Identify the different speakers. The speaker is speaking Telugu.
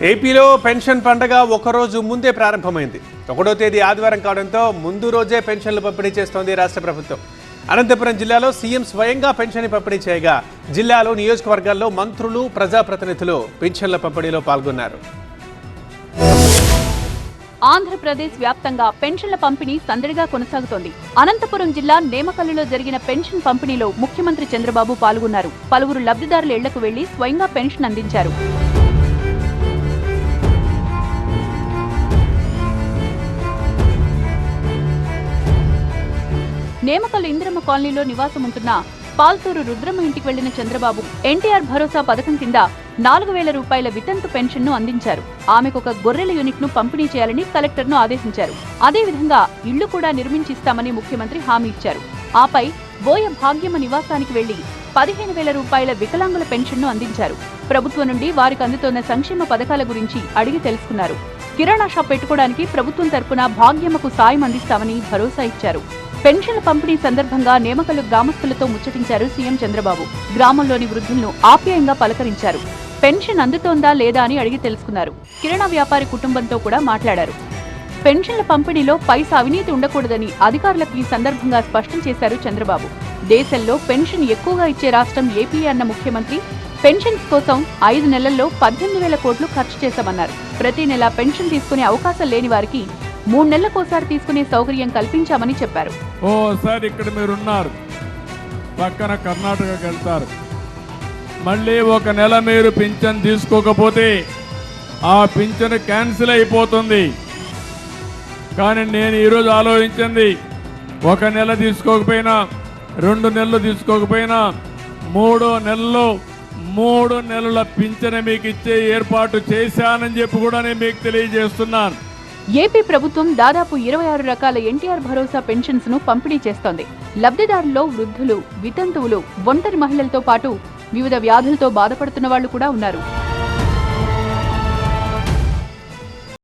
Speaker 1: ఏపీలో పెన్షన్ పండగ ఒకరోజు ముందే ప్రారంభమైంది. 1వ తేదీ ఆదివారం కావడంతో ముందు రోజే పెన్షన్లు పంపిణీ చేస్తోంది రాష్ట్ర ప్రభుత్వం. అనంతపురం జిల్లాలో సీఎం స్వయంగా పెన్షన్ పంపిణీ చేయగా జిల్లాలో నియోజకవర్గాల్లో మంత్రులు, ప్రజాప్రతినిధులు పెన్షన్ల పంపిణీలో పాల్గొన్నారు.
Speaker 2: ఆంధ్రప్రదేశ్ వ్యాప్తంగా పెన్షన్ల పంపిణీ సందడిగా కొనసాగుతోంది. అనంతపురం జిల్లా నేమకల్లులో జరిగిన పెన్షన్ పంపిణీలో ముఖ్యమంత్రి చంద్రబాబు పాల్గొన్నారు. పలువురు లబ్ధిదారుల ఇళ్లకు వెళ్లి స్వయంగా పెన్షన్ అందించారు. నేమకల్లు ఇందిరమ్మ కాలనీలో నివాసం ఉంటున్న పాల్తూరు రుద్రమ్మ ఇంటికి వెళ్లిన చంద్రబాబు ఎన్టీఆర్ భరోసా పథకం కింద 4,000 రూపాయల వితంతు పెన్షన్ ను అందించారు. ఆమెకు ఒక గొర్రెల యూనిట్ ను పంపిణీ చేయాలని కలెక్టర్ ను ఆదేశించారు. అదేవిధంగా ఇళ్లు కూడా నిర్మించిస్తామని ముఖ్యమంత్రి హామీ ఇచ్చారు. ఆపై బోయ భాగ్యమ్మ నివాసానికి వెళ్లి 15,000 రూపాయల వికలాంగుల పెన్షన్ ను అందించారు. ప్రభుత్వం నుండి వారికి అందుతోన్న సంక్షేమ పథకాల గురించి అడిగి తెలుసుకున్నారు. కిరాణా షాప్ పెట్టుకోవడానికి ప్రభుత్వం తరపున భాగ్యమ్మకు సాయం అందిస్తామని భరోసా ఇచ్చారు. పెన్షన్ల పంపిణీ సందర్భంగా నేమకల్లు గ్రామస్తులతో ముచ్చటించారు సీఎం చంద్రబాబు. గ్రామంలోని వృద్ధులను ఆప్యాయంగా పలకరించారు. పెన్షన్ అందుతోందా లేదా అని అడిగి తెలుసుకున్నారు. కిరాణా వ్యాపారి కుటుంబంతో కూడా మాట్లాడారు. పెన్షన్ల పంపిణీలో పైసా అవినీతి ఉండకూడదని అధికారులకు ఈ సందర్భంగా స్పష్టం చేశారు చంద్రబాబు. దేశంలో పెన్షన్ ఎక్కువగా ఇచ్చే రాష్ట్రం ఏపీ అన్న ముఖ్యమంత్రి పెన్షన్స్ కోసం 5 నెలల్లో 18,000 కోట్లు ఖర్చు చేశామన్నారు. ప్రతి నెల పెన్షన్ తీసుకునే అవకాశం లేని వారికి 3 నెలలకోసారి తీసుకునే సౌకర్యం కల్పించామని చెప్పారు.
Speaker 3: ఓసారి ఇక్కడ మీరున్నారు, పక్కన కర్ణాటకకి వెళ్తారు, మళ్ళీ 1 నెల మీరు పింఛన్ తీసుకోకపోతే ఆ పింఛన్ క్యాన్సిల్ అయిపోతుంది. కానీ నేను ఈరోజు ఆలోచించింది, 1 నెల తీసుకోకపోయినా, 2 నెలలు తీసుకోకపోయినా, 3 నెలల పింఛన్ మీకు ఇచ్చే ఏర్పాటు చేశానని చెప్పి కూడా నేను మీకు తెలియజేస్తున్నాను.
Speaker 2: ఏపీ ప్రభుత్వం దాదాపు 26 రకాల ఎన్టీఆర్ భరోసా పెన్షన్స్ ను పంపిణీ చేస్తోంది. లబ్ధిదారుల్లో వృద్ధులు, వితంతువులు, ఒంటరి మహిళలతో పాటు వివిధ వ్యాధులతో బాధపడుతున్న వాళ్లు కూడా ఉన్నారు.